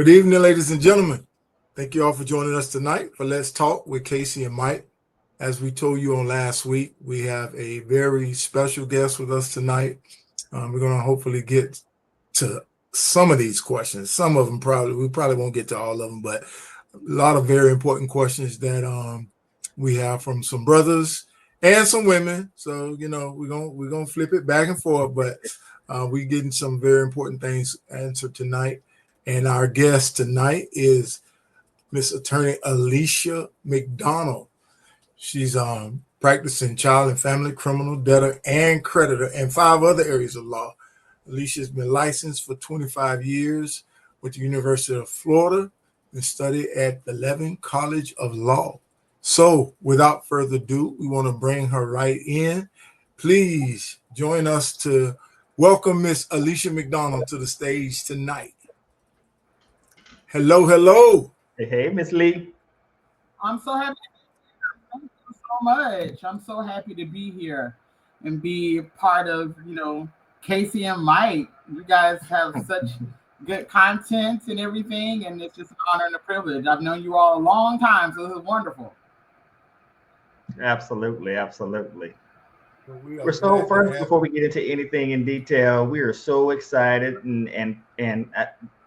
Good evening, ladies and gentlemen. Thank you all for joining us tonight for Let's Talk with Casey and Mike. As we told you on last week, we have a very special guest with us tonight. We're going to hopefully get to some of these questions. Some of them we probably won't get to all of them, but a lot of very important questions that we have from some brothers and some women. So, we're gonna flip it back and forth, but we're getting some very important things answered tonight. And our guest tonight is Miss Attorney Alishia McDonald. She's practicing child and family criminal, debtor, and creditor, and 5 other areas of law. Alicia's been licensed for 25 years with the University of Florida and studied at the Levin College of Law. So, without further ado, we want to bring her right in. Please join us to welcome Miss Alishia McDonald to the stage tonight. Hello, hello. Hey, Miss Lee. I'm so happy. Thank you so much. I'm so happy to be here and be part of, Casey and Mike. You guys have such good content and everything, and it's just an honor and a privilege. I've known you all a long time, so this is wonderful. Absolutely. Before we get into anything in detail, we are so excited and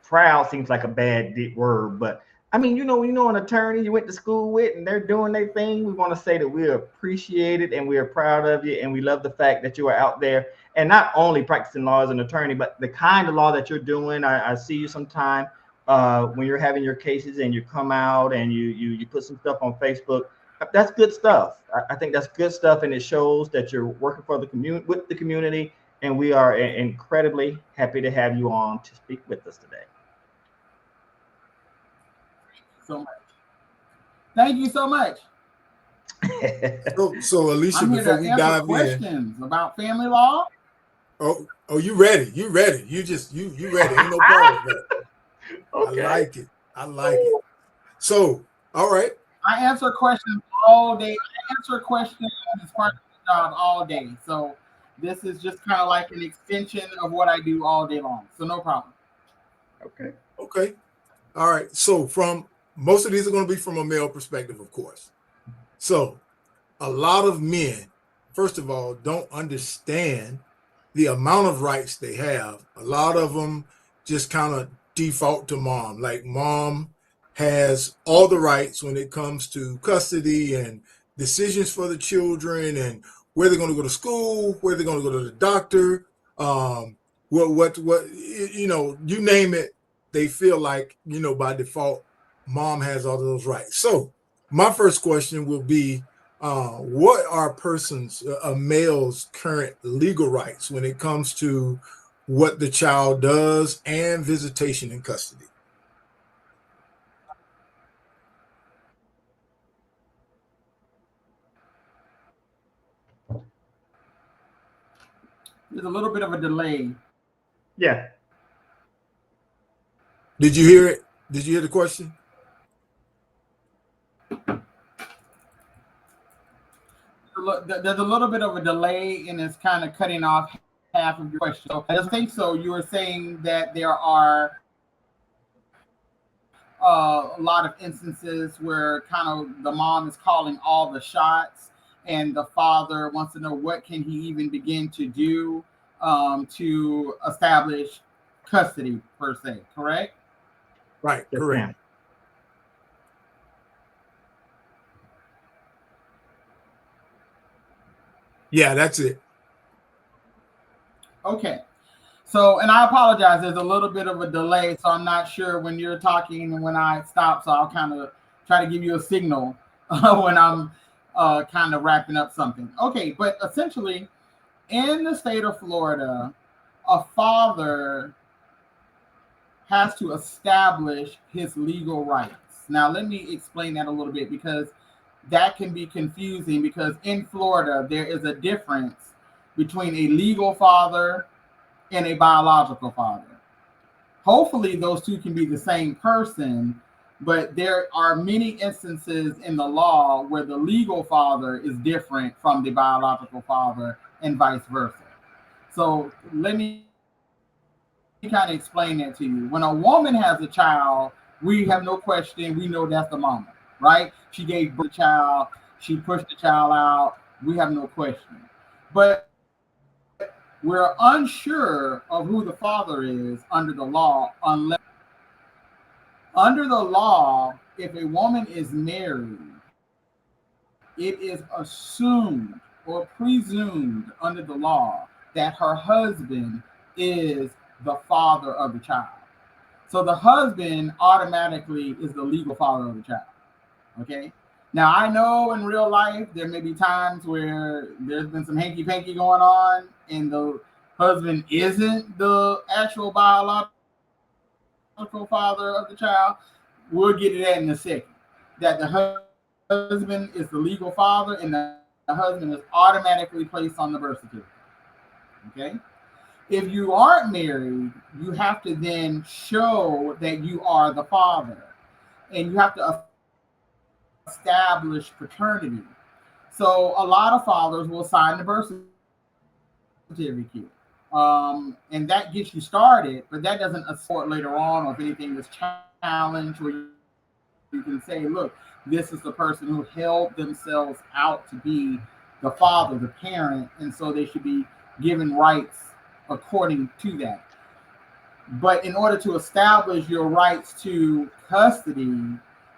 proud seems like a bad word, but I mean, an attorney you went to school with and they're doing their thing. We want to say that we appreciate it and we are proud of you, and we love the fact that you are out there and not only practicing law as an attorney, but the kind of law that you're doing. I see you sometime when you're having your cases and you come out and you put some stuff on Facebook. That's good stuff. I think that's good stuff, and it shows that you're working for the community, with the community, and we are incredibly happy to have you on to speak with us today. So much. Thank you so much. So Alishia, before we dive questions about family law. Oh, you ready? You ready? You ready? Ain't no problem. Okay. I like it. So, all right. I answer questions all day. I answer questions as part of the job all day. So this is just kind of like an extension of what I do all day long. So no problem. Okay. All right. So most of these are going to be from a male perspective, of course. So a lot of men, first of all, don't understand the amount of rights they have. A lot of them just kind of default to mom. Like mom has all the rights when it comes to custody and decisions for the children and where they're going to go to school, where they're going to go to the doctor, what you name it. They feel like, by default, mom has all of those rights. So my first question will be, what are a male's current legal rights when it comes to what the child does and visitation in custody? There's a little bit of a delay. Yeah. Did you hear it? Did you hear the question? There's a little bit of a delay, and it's kind of cutting off half of your question. So I don't think so. You were saying that there are a lot of instances where kind of the mom is calling all the shots, and the father wants to know what can he even begin to do to establish custody per se, correct? Right, correct. Yeah, that's it. Okay. So, and I apologize, there's a little bit of a delay, so I'm not sure when you're talking and when I stop, so I'll kind of try to give you a signal when I'm kind of wrapping up something. Okay, but essentially, in the state of Florida, a father has to establish his legal rights. Now, let me explain that a little bit, because that can be confusing, because in Florida, there is a difference between a legal father and a biological father. Hopefully, those two can be the same person, but there are many instances in the law where the legal father is different from the biological father and vice versa. So let me kind of explain that to you. When a woman has a child, we have no question. We know that's the mama, right? She gave birth to the child. She pushed the child out. We have no question. But we're unsure of who the father is under the law, unless under the law, if a woman is married, it is assumed or presumed under the law that her husband is the father of the child. So the husband automatically is the legal father of the child. Okay. Now I know in real life there may be times where there's been some hanky-panky going on and the husband isn't the actual biological father of the child. We'll get to that in a second. That the husband is the legal father and the husband is automatically placed on the birth certificate. Okay. If you aren't married, you have to then show that you are the father, and you have to establish paternity. So a lot of fathers will sign the birth certificate, and that gets you started, but that doesn't support later on, or if anything is challenged, where you can say, look, this is the person who held themselves out to be the father, the parent, and so they should be given rights according to that. But in order to establish your rights to custody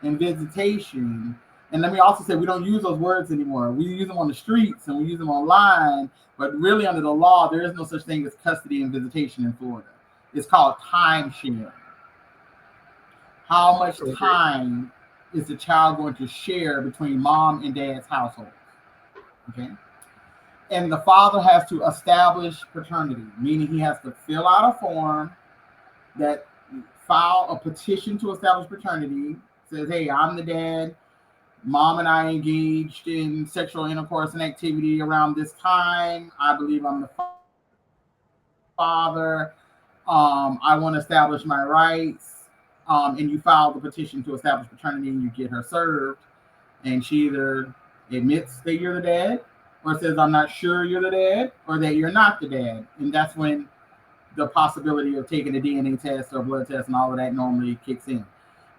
and visitation, and let me also say, we don't use those words anymore. We use them on the streets and we use them online, but really under the law, there is no such thing as custody and visitation in Florida. It's called time sharing. How much time is the child going to share between mom and dad's household? Okay. And the father has to establish paternity, meaning he has to fill out a form that file a petition to establish paternity. Says, hey, I'm the dad. Mom and I engaged in sexual intercourse and activity around this time. I believe I'm the father. I want to establish my rights. And you file the petition to establish paternity and you get her served. And she either admits that you're the dad, or says, I'm not sure you're the dad, or that you're not the dad. And that's when the possibility of taking a DNA test or a blood test and all of that normally kicks in.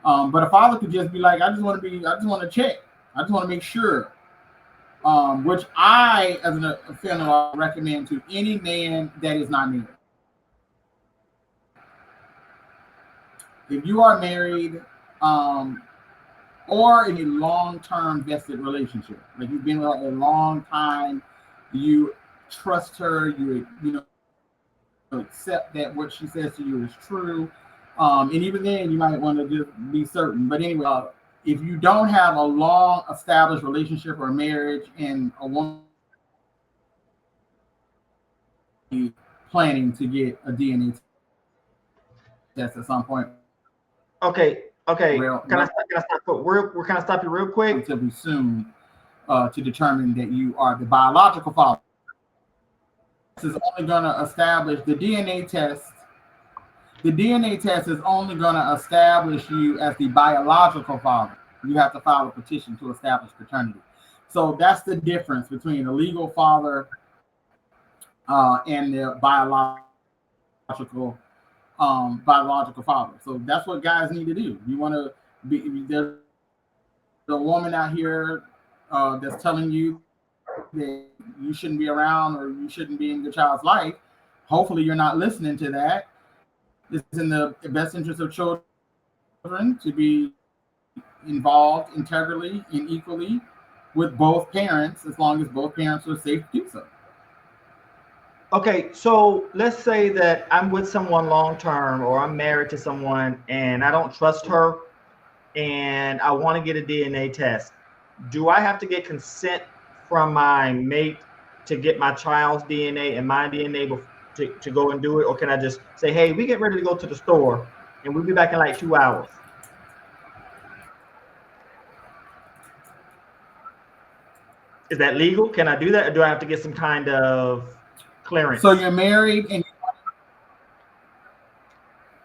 But a father could just be like, I just want to check. I just want to make sure. Which I, as an offender, recommend to any man that is not married. If you are married, or in a long-term vested relationship, like you've been with her a long time, you trust her, you accept that what she says to you is true, and even then you might want to just be certain. But anyway, if you don't have a long established relationship or marriage and a woman planning to get a DNA test at some point. Okay. Can I stop? We're kind of stop you real quick. Relatively soon, to determine that you are the biological father. This is only going to establish the DNA test. The DNA test is only going to establish you as the biological father. You have to file a petition to establish paternity. So that's the difference between the legal father and the biological father. So that's what guys need to do. You want to be, there's a woman out here that's telling you that you shouldn't be around or you shouldn't be in your child's life. Hopefully you're not listening to that. It's in the best interest of children to be involved integrally and equally with both parents, as long as both parents are safe to do so. Okay, so let's say that I'm with someone long term, or I'm married to someone and I don't trust her and I want to get a DNA test. Do I have to get consent from my mate to get my child's DNA and my DNA to go and do it? Or can I just say, hey, we get ready to go to the store and we'll be back in like 2 hours? Is that legal? Can I do that? Or do I have to get some kind of clearance? So you're married and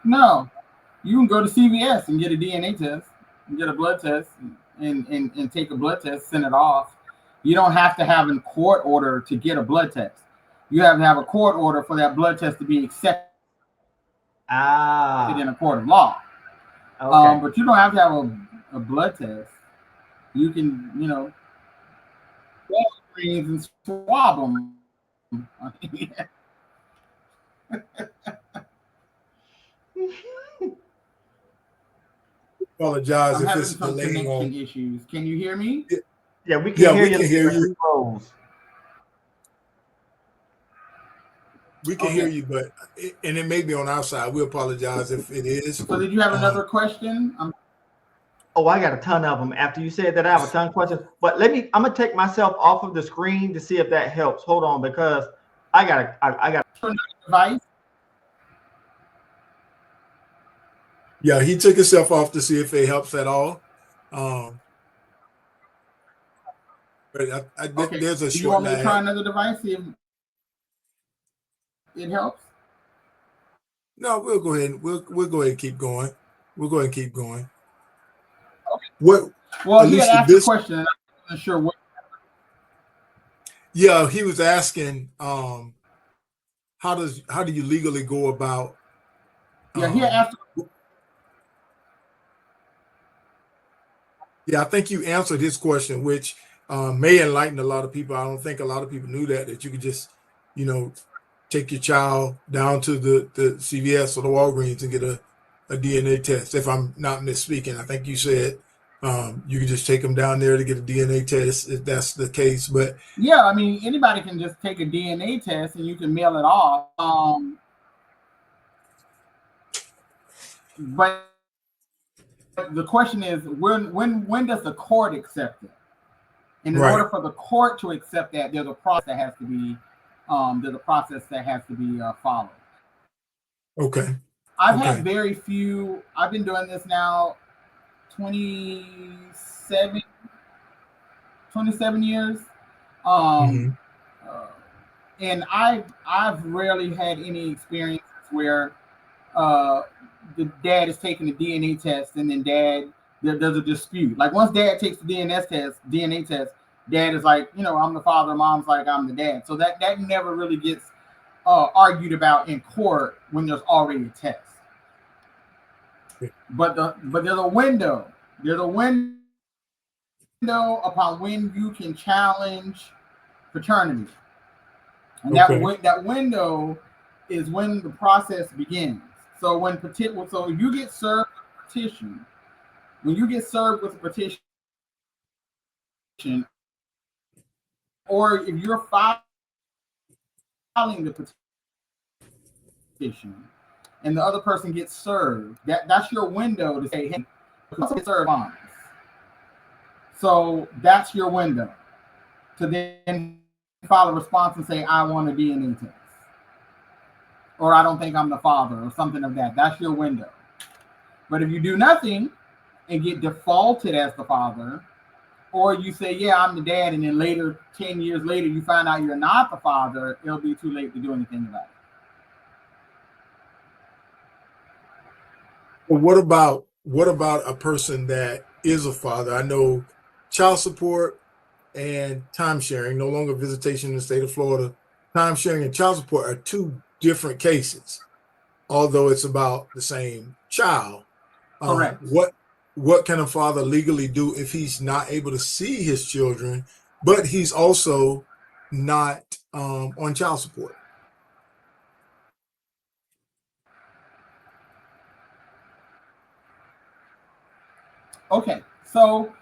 no, you can go to CVS and get a DNA test and get a blood test and take a blood test, send it off. You don't have to have a court order to get a blood test. You have to have a court order for that blood test to be accepted Ah, in a court of law. okay. But you don't have to have a blood test. You can, Walgreens and swab them. Apologize I'm if having it's some delaying on. connection issues. Can you hear me? Yeah, we can Yeah, hear we you. can hear you. We can hear Okay. you, but it may be on our side. We apologize if it is. So did you have another question? Oh, I got a ton of them. After you said that, I have a ton of questions. But I'm gonna take myself off of the screen to see if that helps. Hold on, because I got Device. Yeah, he took himself off to see if it helps at all. But Okay. there's a Do you short want me to try lag. another device? See if it helps. No, we'll go ahead. We'll go ahead and keep going. We'll go ahead and keep going. Okay. What? Well, he had Alicia, asked a question, and I wasn't sure what. Yeah, he was asking, how do you legally go about? Yeah, he had asked. Yeah, I think you answered his question, which may enlighten a lot of people. I don't think a lot of people knew that you could just, take your child down to the CVS or the Walgreens and get a DNA test. If I'm not misspeaking, I think you said you can just take them down there to get a DNA test if that's the case. But Yeah, I mean, anybody can just take a DNA test and you can mail it off. But the question is, when does the court accept it? And in right. order for the court to accept that, there's a process that has to be followed. Okay. I've had very few. I've been doing this now 27 years. And I've rarely had any experiences where the dad is taking the DNA test and then there's a dispute. Like once dad takes the DNA test, dad is like, I'm the father, mom's like, I'm the dad. So that never really gets argued about in court when there's already a test. But there's a window. There's a window upon when you can challenge paternity. And that window is when the process begins. So you get served with a petition, when you get served with a petition, or if you're filing the petition and the other person gets served, that's your window to say, hey, get served on this. So that's your window to then file a response and say, I want a DNA test. Or I don't think I'm the father, or something of that. That's your window. But if you do nothing and get defaulted as the father, or you say, yeah, I'm the dad, and then later, 10 years later, you find out you're not the father, it'll be too late to do anything about it. Well, what about a person that is a father? I know child support and time sharing, no longer visitation in the state of Florida. Time sharing and child support are two different cases, although it's about the same child. Correct. What can a father legally do if he's not able to see his children, but he's also not on child support? Okay, so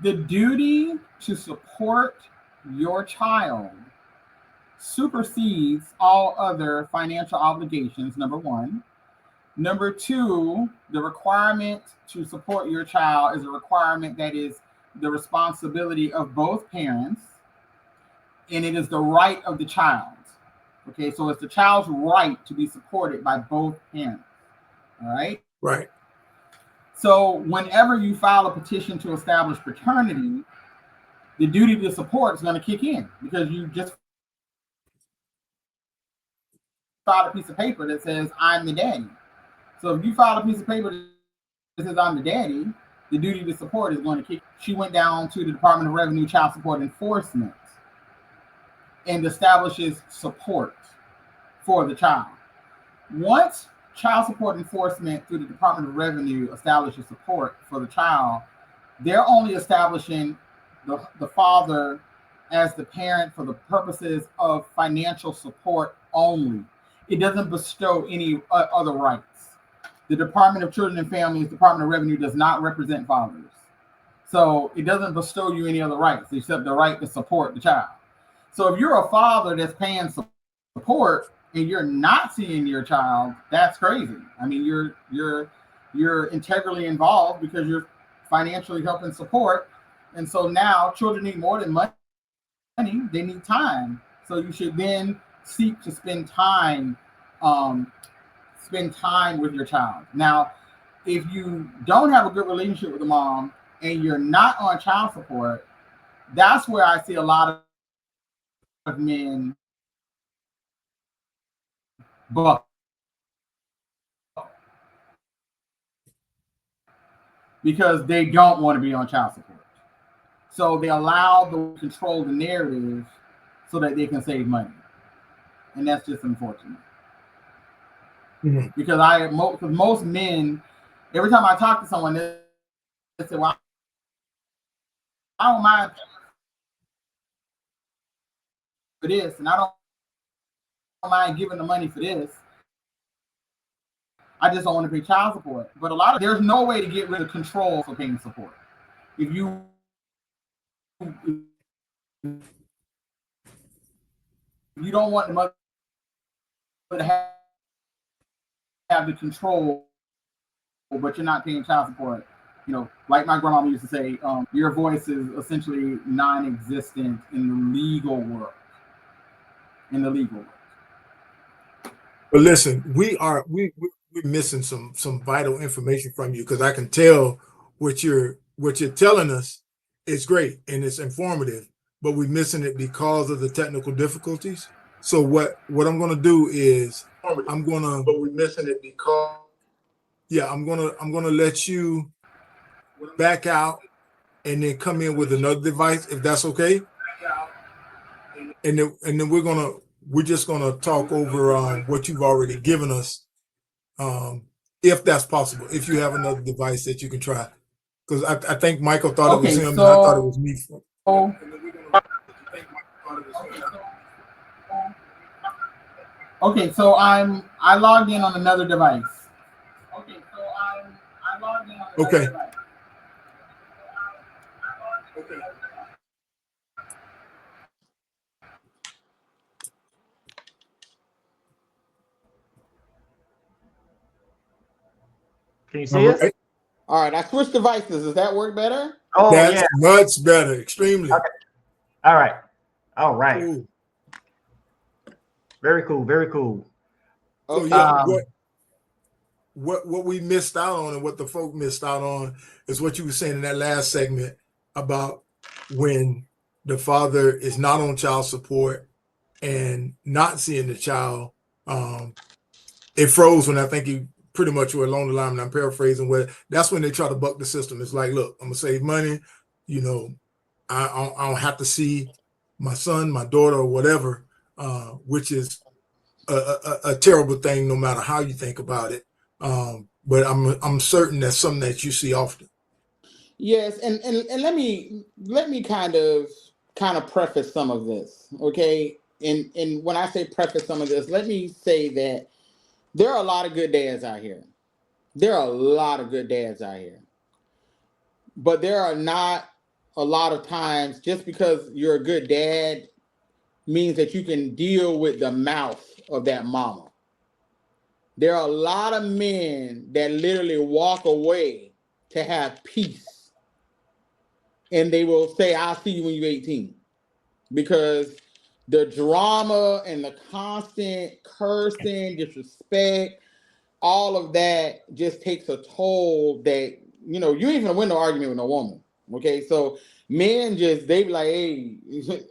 the duty to support your child supersedes all other financial obligations, number one. Number two, the requirement to support your child is a requirement that is the responsibility of both parents, and it is the right of the child. Okay, so it's the child's right to be supported by both parents. All right? Right. So whenever you file a petition to establish paternity, the duty to support is going to kick in because you just filed a piece of paper that says, I'm the daddy. So if you file a piece of paper that says, I'm the daddy, the duty to support is going to kick. She went down to the Department of Revenue Child Support Enforcement and establishes support for the child. Once child support enforcement through the Department of Revenue establishes support for the child, they're only establishing the father as the parent for the purposes of financial support only. It doesn't bestow any other rights. The Department of Children and Families, Department of Revenue, does not represent fathers. So it doesn't bestow you any other rights except the right to support the child. So if you're a father that's paying support and you're not seeing your child, that's crazy. I mean, you're integrally involved because you're financially helping support. And so now children need more than money, they need time. So you should then seek to spend time with your child. Now, if you don't have a good relationship with the mom and you're not on child support, that's where I see a lot of men buck, because they don't want to be on child support. So they allow the control the narrative so that they can save money. And that's just unfortunate. Mm-hmm. Because most men, every time I talk to someone, they say, well, I don't mind for this, and I don't mind giving the money for this. I just don't want to pay child support. But there's no way to get rid of control for paying support. If you don't want the mother to have the control, but you're not paying child support, like my grandma used to say, your voice is essentially non-existent in the legal world. But listen, we're missing some vital information from you, because I can tell what you're telling us is great and it's informative, but we're missing it because of the technical difficulties. So what I'm going to do is but we're missing it because I'm gonna let you back out and then come in with another device, if that's okay. And then we're just gonna talk over what you've already given us, if that's possible. If you have another device that you can try, because I think Michael thought it was him, and I thought it was me. Okay, so I logged in on another device. Okay. Can you see us? All right, I switched devices. Does that work better? Oh, that's much better. Extremely. Okay. All right. Cool. Very cool. Very cool. So yeah, what we missed out on and what the folk missed out on is what you were saying in that last segment about when the father is not on child support and not seeing the child. It froze when I think you pretty much were along the line, and I'm paraphrasing, where that's when they try to buck the system. It's like, look, I'm gonna save money. I don't have to see my son, my daughter, or whatever, which is a terrible thing, no matter how you think about it. But I'm certain that's something that you see often. Yes, and let me kind of preface some of this, okay? And when I say preface some of this, let me say that there are a lot of good dads out here. But there are not a lot of times, just because you're a good dad means that you can deal with the mouth of that mama. There are a lot of men that literally walk away to have peace. And they will say, I'll see you when you're 18. Because the drama and the constant cursing, disrespect, all of that just takes a toll that, you ain't even gonna win no argument with no woman. Okay, so men they be like, hey,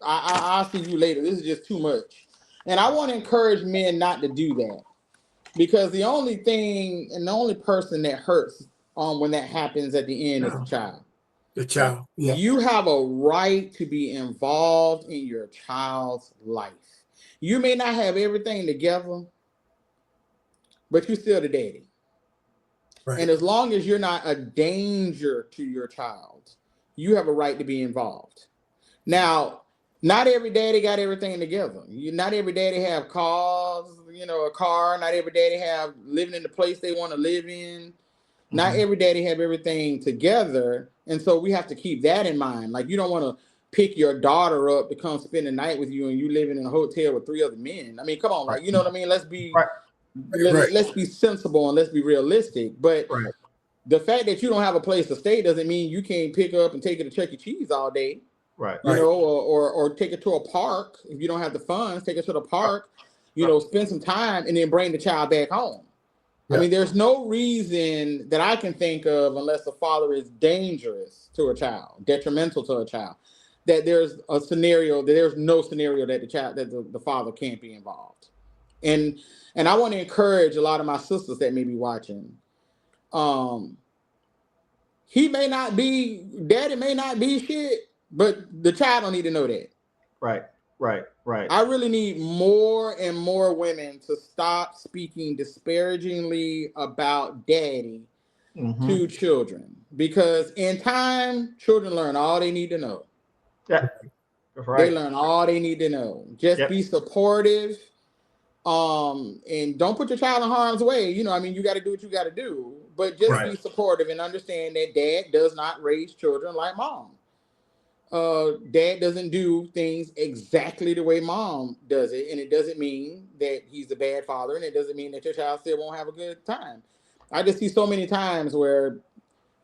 I'll see you later. This is just too much. And I want to encourage men not to do that. Because the only thing and the only person that hurts when that happens at the end is the child. The child. Yeah. You have a right to be involved in your child's life. You may not have everything together, but you're still the daddy. Right. And as long as you're not a danger to your child, you have a right to be involved. Now, not every daddy got everything together. Not every daddy have cars, a car. Not every daddy have living in the place they want to live in. Not every daddy have everything together. And so we have to keep that in mind. Like, you don't want to pick your daughter up to come spend the night with you and you living in a hotel with 3 other men. I mean, come on, like, you know what I mean? Let's be let's be sensible and let's be realistic. But the fact that you don't have a place to stay doesn't mean you can't pick up and take it to Chuck E. Cheese all day. Right. Or take it to a park. If you don't have the funds, take it to the park, spend some time and then bring the child back home. I mean, there's no reason that I can think of, unless the father is dangerous to a child, detrimental to a child, that there's no scenario that the father can't be involved. And I want to encourage a lot of my sisters that may be watching. Daddy may not be shit, but the child don't need to know that. Right. I really need more and more women to stop speaking disparagingly about daddy to children, because in time, children learn all they need to know. Yeah, that's right. They learn all they need to know. Just be supportive, and don't put your child in harm's way. You got to do what you got to do, but just be supportive and understand that dad does not raise children like mom. Dad doesn't do things exactly the way mom does it, and it doesn't mean that he's a bad father, and it doesn't mean that your child still won't have a good time. I just see so many times where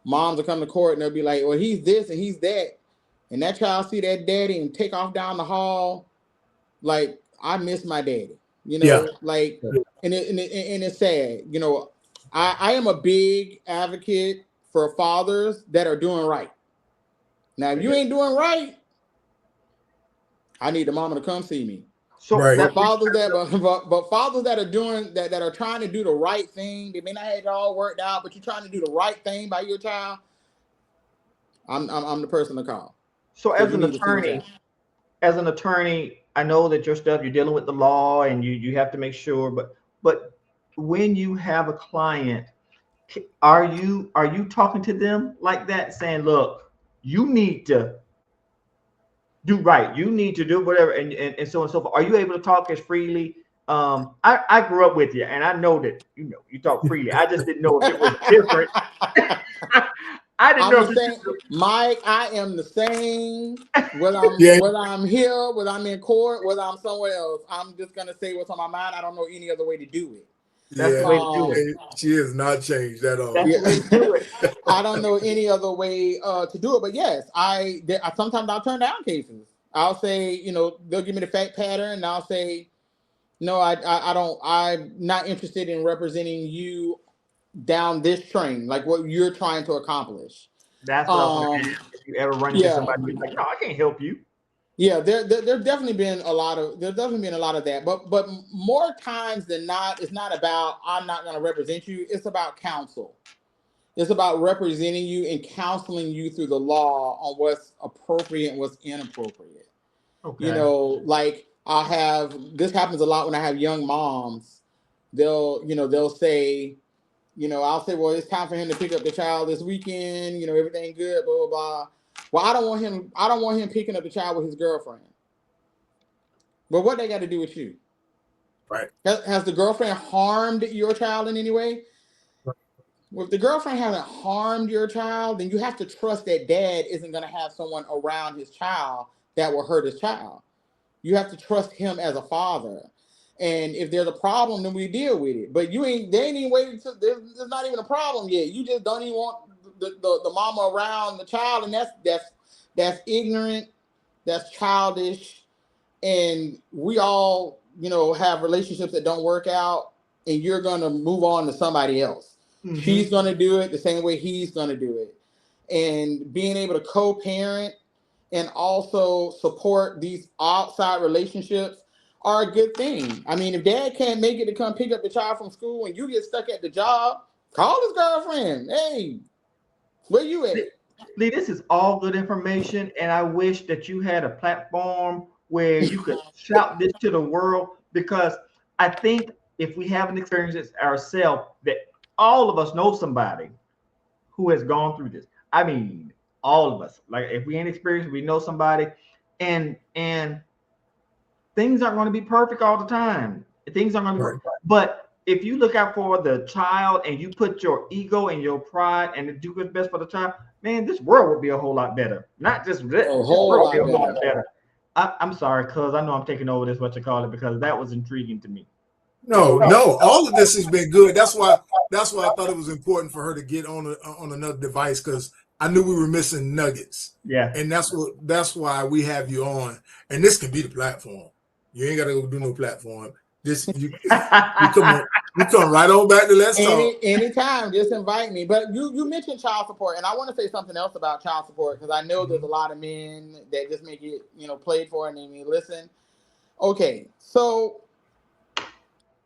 moms will come to court and they'll be like, well, he's this and he's that, and that child see that daddy and take off down the hall like, I miss my daddy, like, and it's sad. I am a big advocate for fathers that are doing right. Now, if you ain't doing right, I need the mama to come see me. So but fathers that are doing that are trying to do the right thing, they may not have it all worked out, but you're trying to do the right thing by your child. I'm the person to call. So as an attorney, I know that you're dealing with the law and you have to make sure, but when you have a client, are you talking to them like that, saying, look, you need to do right, you need to do whatever, and so on and so forth? Are you able to talk as freely? I grew up with you, and I know that you talk freely. I just didn't know if it was different. I didn't know. Mike, I am the same. Whether I'm here, whether I'm in court, whether I'm somewhere else, I'm just gonna say what's on my mind. I don't know any other way to do it. That's the way to do it. She has not changed at all. That's the way to do it. I don't know any other way to do it. But yes, sometimes I'll turn down cases. I'll say, they'll give me the fact pattern, and I'll say, no, I don't. I'm not interested in representing you down this train, like what you're trying to accomplish. That's what if you ever run into somebody who's like, no, I can't help you. Yeah, there's definitely been a lot of that, but more times than not, it's not about I'm not going to represent you. It's about counsel. It's about representing you and counseling you through the law on what's appropriate and what's inappropriate. Okay. Like this happens a lot when I have young moms. They'll say, I'll say, well, it's time for him to pick up the child this weekend. Everything good, blah blah blah. Well, I don't want him picking up the child with his girlfriend. But what they got to do with you? Right. Has the girlfriend harmed your child in any way? Right. Well, if the girlfriend hasn't harmed your child, then you have to trust that dad isn't going to have someone around his child that will hurt his child. You have to trust him as a father. And if there's a problem, then we deal with it. But they ain't even waiting to, there's not even a problem yet. You just don't even want the mama around the child, and that's ignorant, that's childish, and we all have relationships that don't work out, and you're gonna move on to somebody else. Mm-hmm. She's gonna do it the same way he's gonna do it, and being able to co-parent and also support these outside relationships are a good thing. I mean, if dad can't make it to come pick up the child from school and you get stuck at the job, call his girlfriend. Hey, where you at? Lee, this is all good information, and I wish that you had a platform where you could shout this to the world, because I think if we haven't experienced it ourselves, that all of us know somebody who has gone through this. I mean, all of us. Like if we ain't experienced, we know somebody, and things aren't going to be perfect all the time. Things aren't going to be perfect. But if you look out for the child and you put your ego and your pride and do what's best for the child, man, this world would be a whole lot better. Not just this, A whole lot better. I'm sorry, cuz I know I'm taking over this, what you call it, because that was intriguing to me. No, all of this has been good. That's why I thought it was important for her to get on another device, because I knew we were missing nuggets. Yeah. And that's why we have you on. And this can be the platform. You ain't gotta go do no platform. This you come right on back to Let's Talk. Anytime, just invite me. But you mentioned child support, and I want to say something else about child support, because I know there's a lot of men that just make it, played for and they listen. Okay, so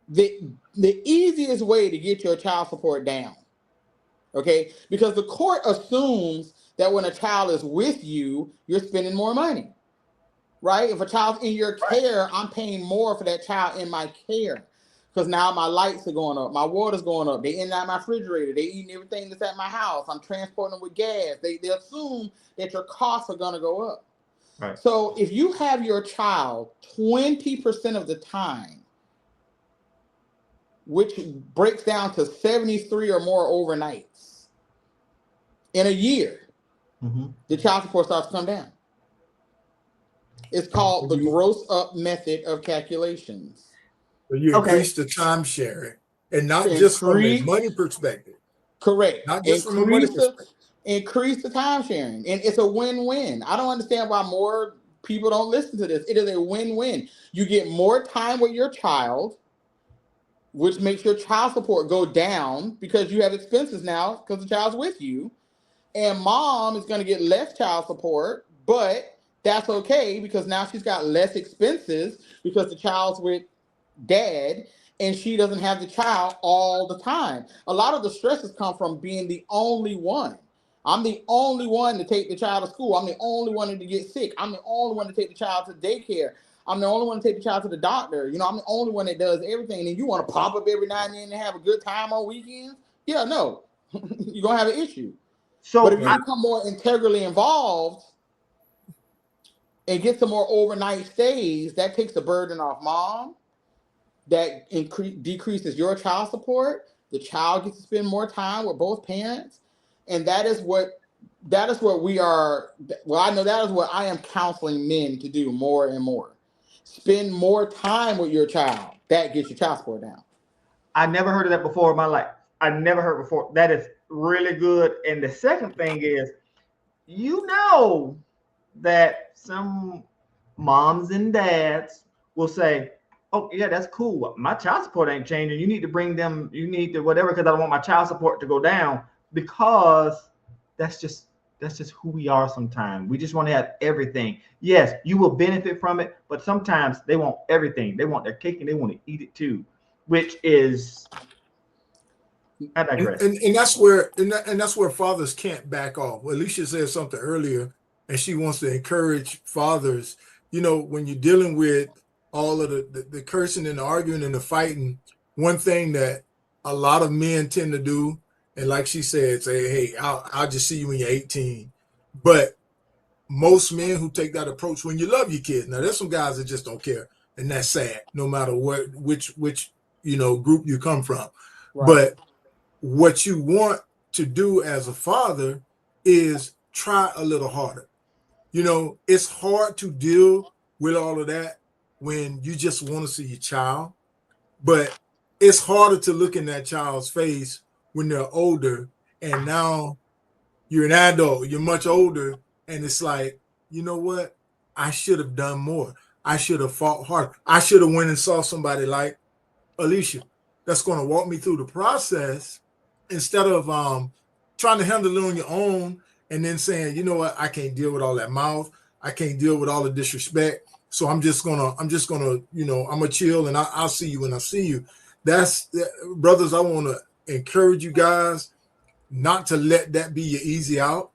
the easiest way to get your child support down, okay, because the court assumes that when a child is with you, you're spending more money, right? If a child's in your care, I'm paying more for that child in my care, because now my lights are going up, my water's going up, they in and out my refrigerator, they eating everything that's at my house, I'm transporting them with gas. They assume that your costs are going to go up. Right. So if you have your child 20% of the time, which breaks down to 73 or more overnights in a year, the child support starts to come down. It's called the gross up method of calculations. So you increase the time sharing, and not just from a money perspective. Correct. Not just from a money perspective. Increase the time sharing, and it's a win-win. I don't understand why more people don't listen to this. It is a win-win. You get more time with your child, which makes your child support go down because you have expenses now because the child's with you. And mom is going to get less child support, but that's okay because now she's got less expenses because the child's with dad and she doesn't have the child all the time. A lot of the stresses come from being the only one. I'm the only one to take the child to school. I'm the only one to get sick. I'm the only one to take the child to daycare. I'm the only one to take the child to the doctor. I'm the only one that does everything. And you want to pop up every now and then and have a good time on weekends? Yeah, no. You're going to have an issue. So, but if you become more integrally involved and get some more overnight stays, that takes the burden off mom. That decreases your child support. The child gets to spend more time with both parents. And that is what we are. Well, I know that is what I am counseling men to do more and more. Spend more time with your child. That gets your child support down. I never heard of that before in my life. I never heard before. That is really good. And the second thing is, that some moms and dads will say, oh, yeah, that's cool. My child support ain't changing. You need to bring them, you need to whatever, because I don't want my child support to go down, because that's just who we are sometimes. We just want to have everything. Yes, you will benefit from it, but sometimes they want everything. They want their cake and they want to eat it too, which is, I digress. And that's where fathers can't back off. Well, Alishia said something earlier, and she wants to encourage fathers, when you're dealing with all of the cursing and the arguing and the fighting, one thing that a lot of men tend to do, and like she said, say, hey, I'll just see you when you're 18. But most men who take that approach, when you love your kids, now there's some guys that just don't care, and that's sad, no matter which group you come from. Right. But what you want to do as a father is try a little harder. It's hard to deal with all of that when you just want to see your child, but it's harder to look in that child's face when they're older, and now you're an adult, you're much older, and it's like, you know what? I should have done more. I should have fought harder. I should have went and saw somebody like Alishia that's going to walk me through the process, instead of trying to handle it on your own and then saying, you know what, I can't deal with all that mouth. I can't deal with all the disrespect. So I'm just gonna, I'm gonna chill, and I'll see you when I see you. Brothers, I want to encourage you guys not to let that be your easy out.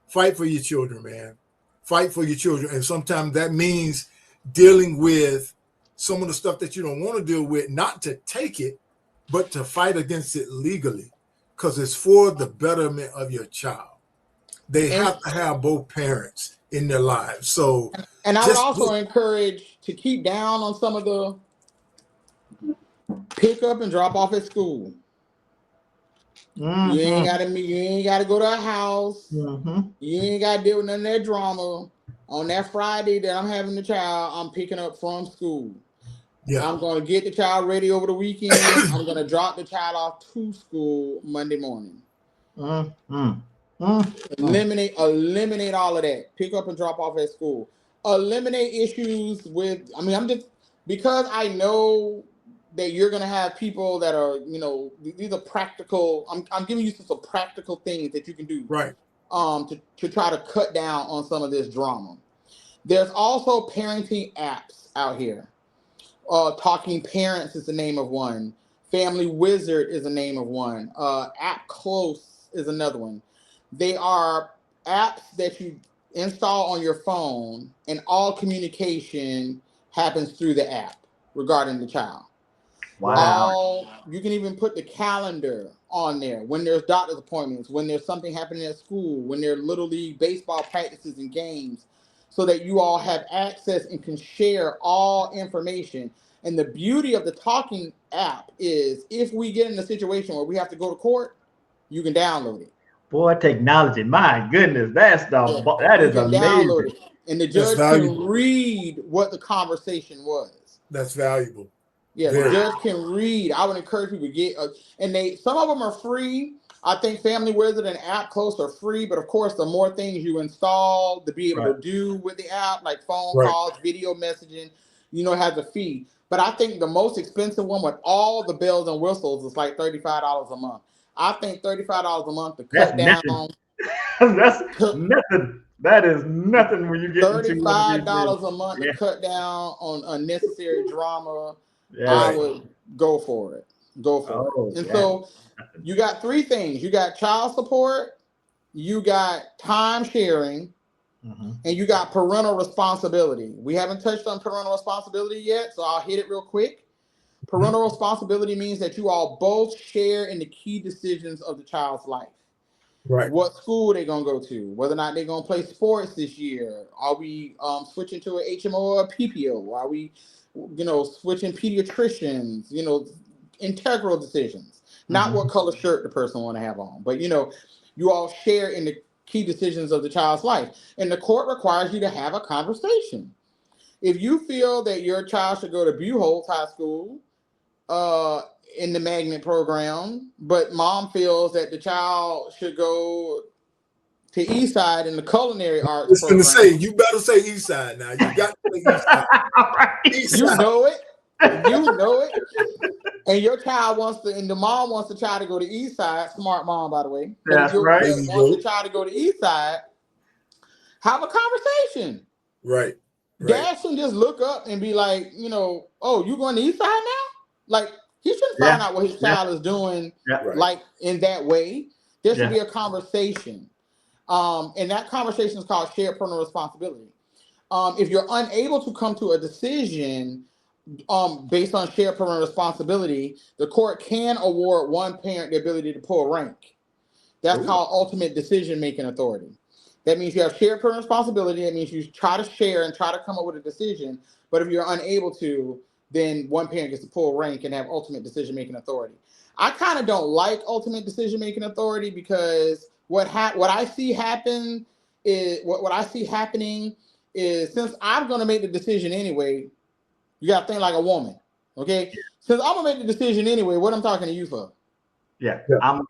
Fight for your children, man. Fight for your children. And sometimes that means dealing with some of the stuff that you don't want to deal with, not to take it, but to fight against it legally, because it's for the betterment of your child. They have to have both parents in their lives. So, and I would also encourage to keep down on some of the pick up and drop off at school. Mm-hmm. You ain't gotta go to a house. Mm-hmm. You ain't gotta deal with none of that drama. On that Friday that I'm having the child, I'm picking up from school. Yeah. I'm gonna get the child ready over the weekend. I'm gonna drop the child off to school Monday morning. Eliminate all of that. Pick up and drop off at school. Eliminate issues with, I'm just, because I know that you're going to have people that are, these are practical. I'm giving you some practical things that you can do. Right. To try to cut down on some of this drama. There's also parenting apps out here. Talking Parents is the name of one. Family Wizard is the name of one. App Close is another one. They are apps that you install on your phone, and all communication happens through the app regarding the child. Wow. You can even put the calendar on there when there's doctor's appointments, when there's something happening at school, when there are little league baseball practices and games, so that you all have access and can share all information. And the beauty of the Talking app is if we get in a situation where we have to go to court, you can download it. Boy, technology, my goodness, that is amazing. Download it. And the judge can read what the conversation was. That's valuable. Yeah, the judge can read. I would encourage people to get, some of them are free. I think Family Wizard and App Close are free, but of course, the more things you install to be able to do with the app, like phone calls, video messaging, has a fee. But I think the most expensive one with all the bells and whistles is like $35 a month. I think $35 a month to cut down. That's nothing. That is nothing when you get $35 a month to cut down on unnecessary drama. Yeah, I would go for it. And so you got three things. You got child support, you got time sharing, and you got parental responsibility. We haven't touched on parental responsibility yet, so I'll hit it real quick. Parental responsibility means that you all both share in the key decisions of the child's life. Right. What school they're going to go to, whether or not they're going to play sports this year. Are we switching to an HMO or a PPO? Are we, switching pediatricians, integral decisions, not what color shirt the person want to have on, but, you all share in the key decisions of the child's life. And the court requires you to have a conversation. If you feel that your child should go to Buchholz High School, in the magnet program, but mom feels that the child should go to Eastside in the culinary arts program. You better say Eastside now. You got to say Eastside. You know it. And your child and the mom wants the child to go to Eastside. Smart mom, by the way. That's right. Wants the child to go to Eastside. Have a conversation. Right. Dad shouldn't just look up and be like, oh, you going to Eastside now? Like, he shouldn't find out what his child is doing, like in that way. There should be a conversation. And that conversation is called shared parental responsibility. If you're unable to come to a decision based on shared parental responsibility, the court can award one parent the ability to pull rank. That's called ultimate decision-making authority. That means you have shared parental responsibility. That means you try to share and try to come up with a decision. But if you're unable to, then one parent gets to pull rank and have ultimate decision-making authority. I kind of don't like ultimate decision-making authority because what I see happen is what I see happening is, since I'm going to make the decision anyway, you got to think like a woman, okay? Since I'm going to make the decision anyway, what I'm talking to you for? Yeah.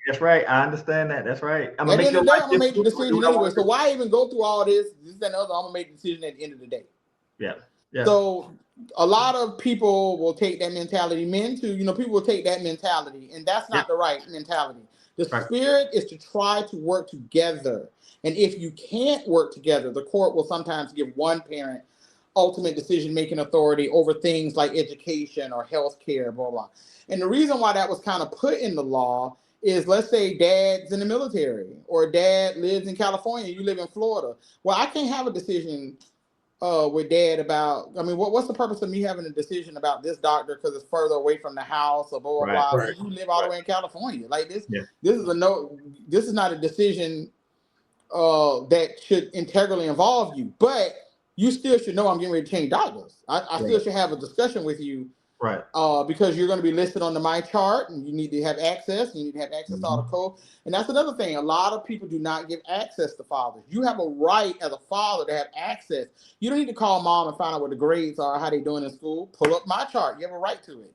That's right. I understand that. That's right. I'm going to make the decision anyway. So why even go through all this and other? I'm going to make the decision at the end of the day. Yeah. So a lot of people will take that mentality. Men too, people will take that mentality, and that's not the right mentality. The spirit is to try to work together. And if you can't work together, the court will sometimes give one parent ultimate decision-making authority over things like education or health care, blah, blah. And the reason why that was kind of put in the law is, let's say dad's in the military or dad lives in California, you live in Florida. Well, I can't have a decision with dad about, I mean, what's the purpose of me having a decision about this doctor because it's further away from the house or blah, blah, Right. blah. Right. You live all the way in California. Like this, Yeah. this is not a decision that should integrally involve you, but you still should know I'm getting ready to change doctors. I still should have a discussion with you. Right. Because you're going to be listed on the My Chart, and you need to have access. You need to have access to all the code. And that's another thing. A lot of people do not give access to fathers. You have a right as a father to have access. You don't need to call mom and find out what the grades are, how they're doing in school. Pull up My Chart. You have a right to it.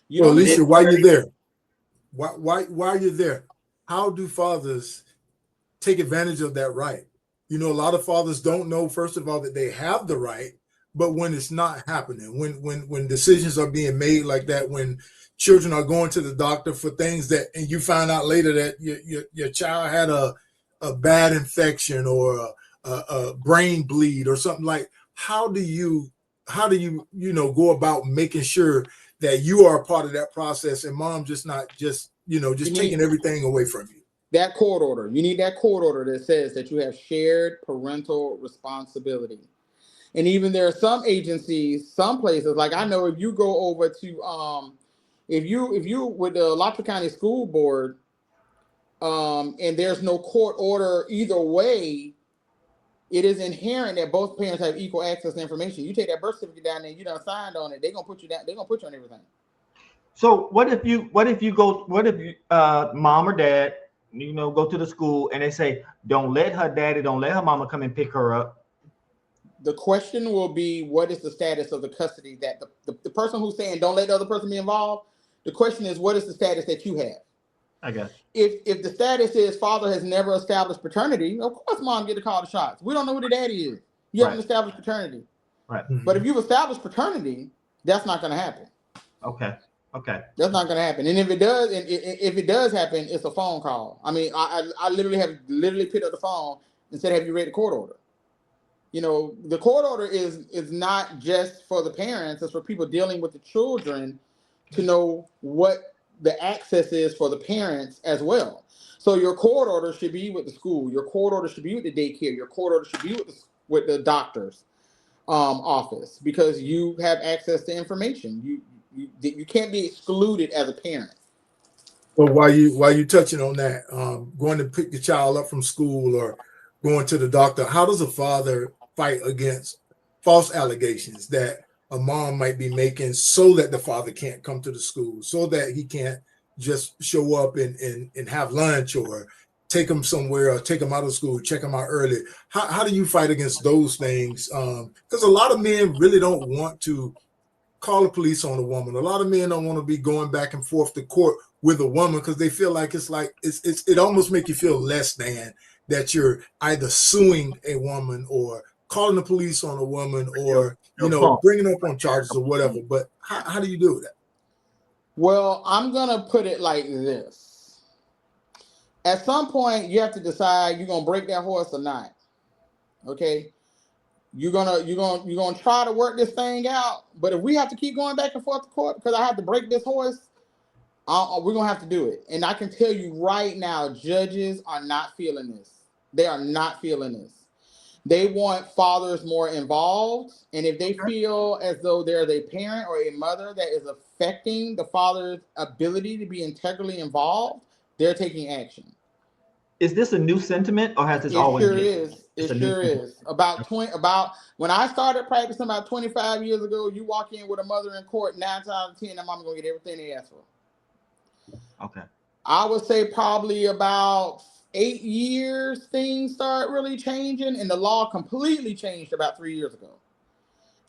You Well, don't Alishia, while you're there, why you're there, how do fathers take advantage of that right? You know, a lot of fathers don't know, first of all, that they have the right. But when it's not happening, when decisions are being made like that, when children are going to the doctor for things that, and you find out later that your child had a bad infection or a brain bleed or something, like, how do you go about making sure that you are a part of that process and mom just not just taking everything away from you? That court order. You need that court order that says that you have shared parental responsibility. And even there are some agencies, some places, like I know if you go over to if you with the Alachua County School Board, and there's no court order either way, it is inherent that both parents have equal access to information. You take that birth certificate down there, you done signed on it, they're gonna put you down, they're gonna put you on everything. So what if you mom or dad, go to the school and they say, don't let her mama come and pick her up? The question will be, what is the status of the custody that the person who's saying don't let the other person be involved? The question is, what is the status that you have? I guess. If the status is father has never established paternity, of course mom get to call the shots. We don't know who the daddy is. You haven't established paternity. Right. But if you've established paternity, that's not going to happen. Okay. That's not going to happen. And if it does happen, it's a phone call. I mean, I literally picked up the phone and said, have you read the court order? The court order is not just for the parents, it's for people dealing with the children to know what the access is for the parents as well. So your court order should be with the school, your court order should be with the daycare, your court order should be with the doctor's office, because you have access to information. You can't be excluded as a parent. Well, while you touching on that, going to pick your child up from school or going to the doctor, how does a father fight against false allegations that a mom might be making so that the father can't come to the school, so that he can't just show up and have lunch or take him somewhere or take him out of school, check him out early? How do you fight against those things? Because a lot of men really don't want to call the police on a woman. A lot of men don't want to be going back and forth to court with a woman because they feel like it almost make you feel less than that you're either suing a woman or calling the police on a woman or bringing up on charges or whatever. But how do you do that? Well, I'm gonna put it like this. At some point, you have to decide you're gonna break that horse or not. Okay, you're gonna try to work this thing out. But if we have to keep going back and forth to court because I have to break this horse, we're gonna have to do it. And I can tell you right now, judges are not feeling this. They are not feeling this. They want fathers more involved. And if they feel as though there's a parent or a mother that is affecting the father's ability to be integrally involved, they're taking action. Is this a new sentiment or has this always been? It sure is. About when I started practicing about 25 years ago, you walk in with a mother in court, 9 times out of 10, that mama gonna get everything they ask for. Okay. I would say probably about 8 years, things start really changing, and the law completely changed about 3 years ago.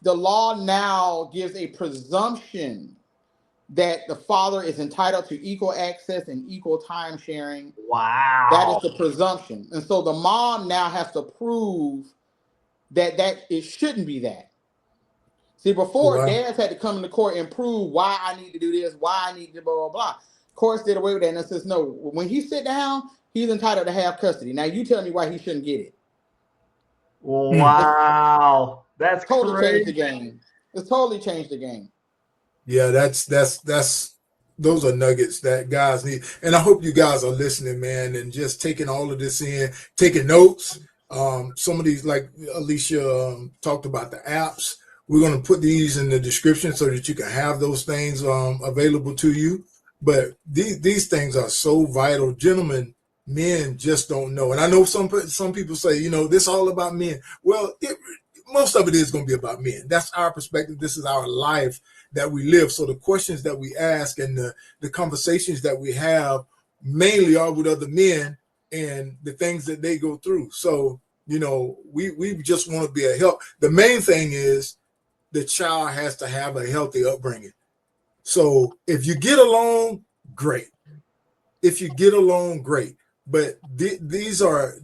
The law now gives a presumption that the father is entitled to equal access and equal time sharing. Wow. That is the presumption. And so the mom now has to prove that it shouldn't be that. See, before, dads had to come into court and prove why I need to do this, why I need to blah, blah, blah. Courts did away with that and says, no, when he sit down, he's entitled to have custody. Now you tell me why he shouldn't get it. Wow. That's totally crazy. changed the game. It's totally changed the game. Yeah, that's those are nuggets that guys need. And I hope you guys are listening, man, and just taking all of this in, taking notes. Some of these, like Alishia talked about the apps. We're going to put these in the description so that you can have those things available to you. But these things are so vital. Gentlemen, men just don't know. And I know some people say, you know, this all about men. Well, most of it is going to be about men. That's our perspective. This is our life that we live. So the questions that we ask and the conversations that we have mainly are with other men and the things that they go through. So, you know, we just want to be a help. The main thing is the child has to have a healthy upbringing. So if you get along, great. If you get along, great. But these are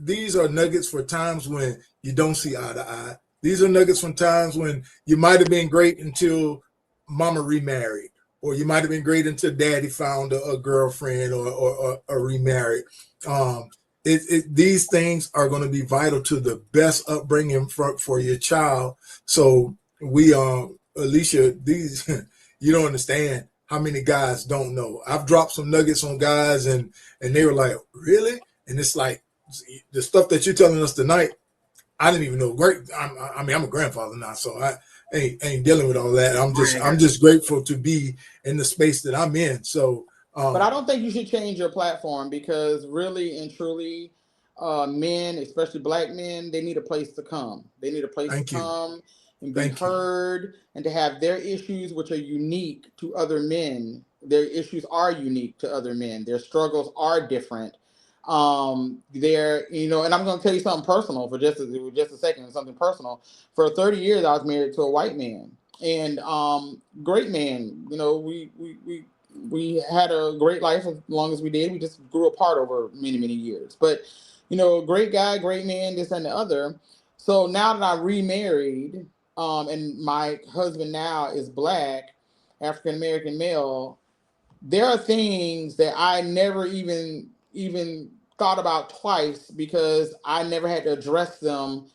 nuggets for times when you don't see eye to eye. These are nuggets from times when you might have been great until mama remarried, or you might have been great until daddy found a girlfriend or remarried. These things are going to be vital to the best upbringing for your child. So we, Alishia, these you don't understand how many guys don't know. I've dropped some nuggets on guys and they were like, really? And it's like the stuff that you're telling us tonight, I didn't even know. Great. I mean, I'm a grandfather now, so I ain't dealing with all that. I'm just grateful to be in the space that I'm in. So, but I don't think you should change your platform, because really and truly, men, especially black men, they need a place to come. They need a place to come and be heard and to have their issues, which are unique to other men. Their issues are unique to other men. Their struggles are different. They're, you know, and I'm going to tell you something personal for just a second, something personal. For 30 years, I was married to a white man, and great man. You know, we had a great life as long as we did. We just grew apart over many, many years. But, you know, great guy, great man, this and the other. So now that I remarried, and my husband now is black, African-American male, there are things that I never even thought about twice, because I never had to address them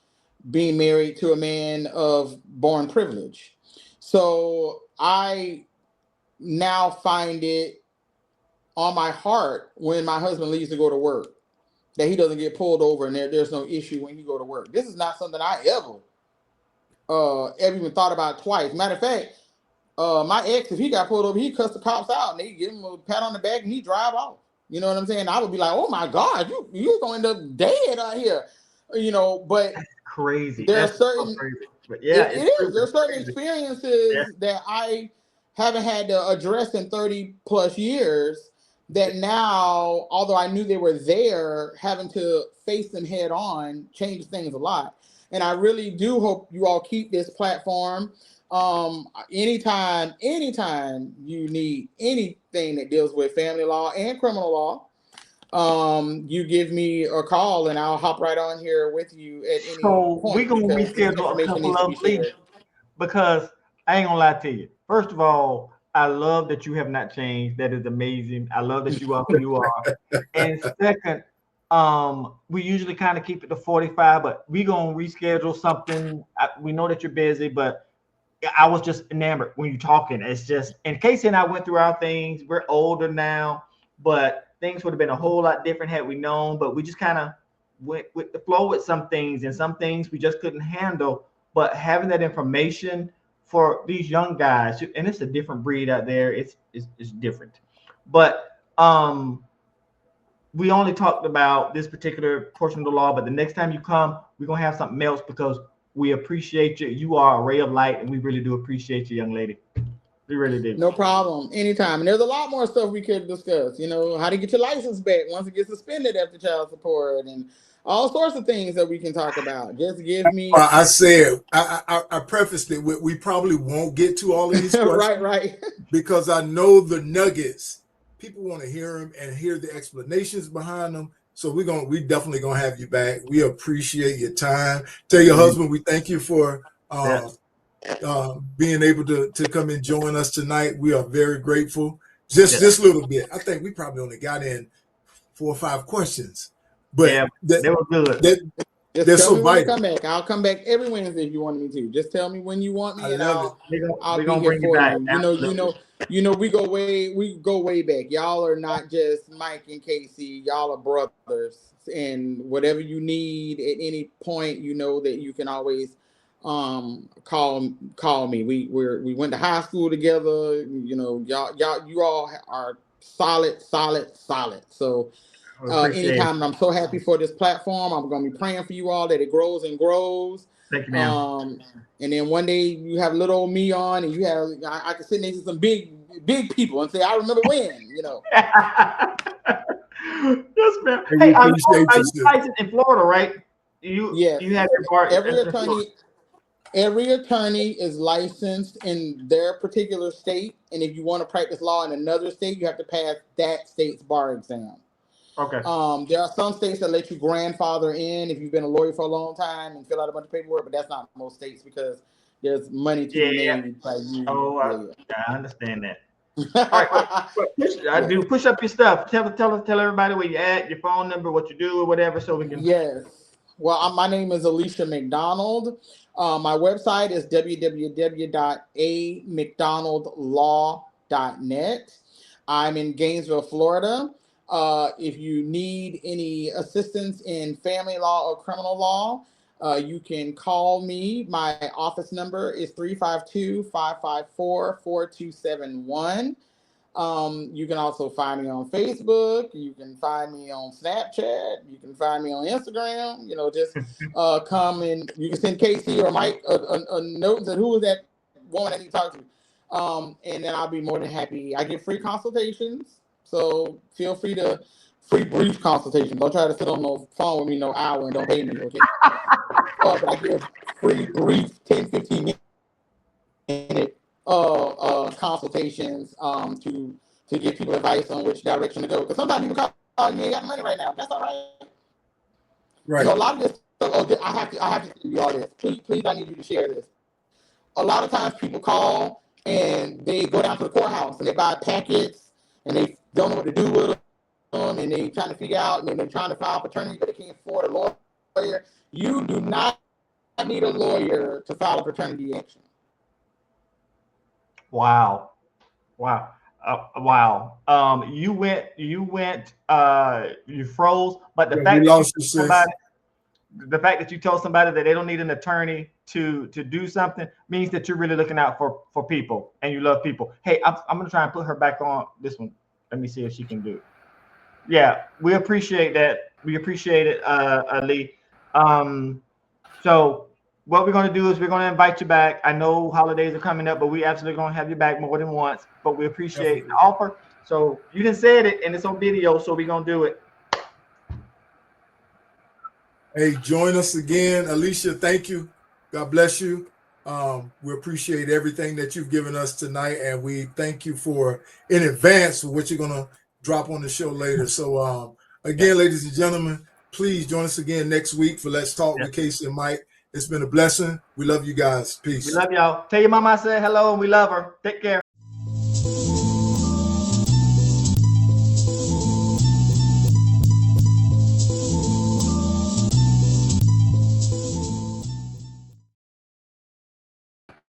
being married to a man of born privilege. So I now find it on my heart when my husband leaves to go to work, that he doesn't get pulled over and there's no issue when he go to work. This is not something I ever even thought about twice. Matter of fact, my ex, if he got pulled over, he cuss the cops out and they give him a pat on the back and he drive off. You know what I'm saying? I would be like, oh my God, you gonna end up dead out here. You know, but that's crazy. There are certain, but yeah, it is. There are certain experiences that I haven't had to address in 30 plus years that now, although I knew they were there, having to face them head on changed things a lot. And I really do hope you all keep this platform. Anytime you need anything that deals with family law and criminal law, you give me a call and I'll hop right on here with you at any point. We're going to reschedule a couple of these, because I ain't going to lie to you. First of all, I love that you have not changed. That is amazing. I love that you are who you are. And second, we usually kind of keep it to 45, but we're going to reschedule something. We know that you're busy, but I was just enamored when you're talking. It's just, and Casey and I went through our things. We're older now, but things would have been a whole lot different had we known. But we just kind of went with the flow with some things, and some things we just couldn't handle. But having that information for these young guys, and it's a different breed out there. It's different. But we only talked about this particular portion of the law. But the next time you come, we're gonna have something else, because we appreciate you. You are a ray of light, and we really do appreciate you, young lady. We really do. No problem. Anytime. And there's a lot more stuff we could discuss. You know, how to get your license back once it gets suspended after child support, and all sorts of things that we can talk about. Just give me. I said, I prefaced it with, we probably won't get to all of these questions. right. Because I know the nuggets. People want to hear them and hear the explanations behind them. So we definitely gonna have you back. We appreciate your time. Tell your husband we thank you for being able to come and join us tonight. We are very grateful. Just this little bit. I think we probably only got in 4 or 5 questions, but they were good. Just They're tell so me when to vital. come back. I'll come back every Wednesday if you want me to. Just tell me when you want me, I and love it. I'll We're be gonna here bring you for back. you. Absolutely. We go way back. Y'all are not just Mike and Casey. Y'all are brothers, and whatever you need at any point, you know that you can always call me. We went to high school together. You know, you all are solid. So. We appreciate it. Anytime, and I'm so happy for this platform. I'm going to be praying for you all that it grows and grows. Thank you, ma'am. And then one day you have little old me on, and I can sit next to some big people and say, "I remember when," you know. Yes, ma'am. And Hey, we are you appreciate you, sir. licensed in Florida, right? Yes. You have your bar. Every attorney is licensed in their particular state, and if you want to practice law in another state, you have to pass that state's bar exam. Okay. There are some states that let you grandfather in if you've been a lawyer for a long time and fill out a bunch of paperwork, but that's not most states because there's money to be made by you. Oh, lawyer. I understand that. All right, push up your stuff. Tell everybody where you at, your phone number, what you do, or whatever, so we can. Yes. Well, my name is Alishia McDonald. My website is www.amcdonaldlaw.net. I'm in Gainesville, Florida. If you need any assistance in family law or criminal law, you can call me. My office number is 352-554-4271. You can also find me on Facebook. You can find me on Snapchat. You can find me on Instagram. You know, just come and you can send Casey or Mike a note and say, who is that woman I need to talk to? And then I'll be more than happy. I give free consultations. So feel free to free brief consultations. Don't try to sit on the phone with me no hour and don't pay me, okay? But I give free brief 10, 15 minute consultations to give people advice on which direction to go. Because sometimes people call you ain't got money right now. That's all right. Right. You know, a lot of this. I have to do all this. Please, I need you to share this. A lot of times people call and they go down to the courthouse and they buy packets and they don't know what to do with them and they trying to figure out and they're trying to file paternity but they can't afford a lawyer. You do not need a lawyer to file a paternity action. Wow. Wow. You froze, but the fact that you told somebody that they don't need an attorney to do something means that you're really looking out for people and you love people. Hey, I'm gonna try and put her back on this one. Let me see if she can do it. Yeah, we appreciate that. We appreciate it, Ali. So what we're going to do is we're going to invite you back. I know holidays are coming up, but we absolutely going to have you back more than once. But we appreciate the offer. So you didn't say it, and it's on video, so we're going to do it. Hey, join us again. Alishia, thank you. God bless you. We appreciate everything that you've given us tonight, and we thank you in advance for what you're going to drop on the show later. So again, ladies and gentlemen, please join us again next week for Let's Talk with Casey and Mike. It's been a blessing. We love you guys. Peace. We love y'all. Tell your mama I said hello and we love her. Take care.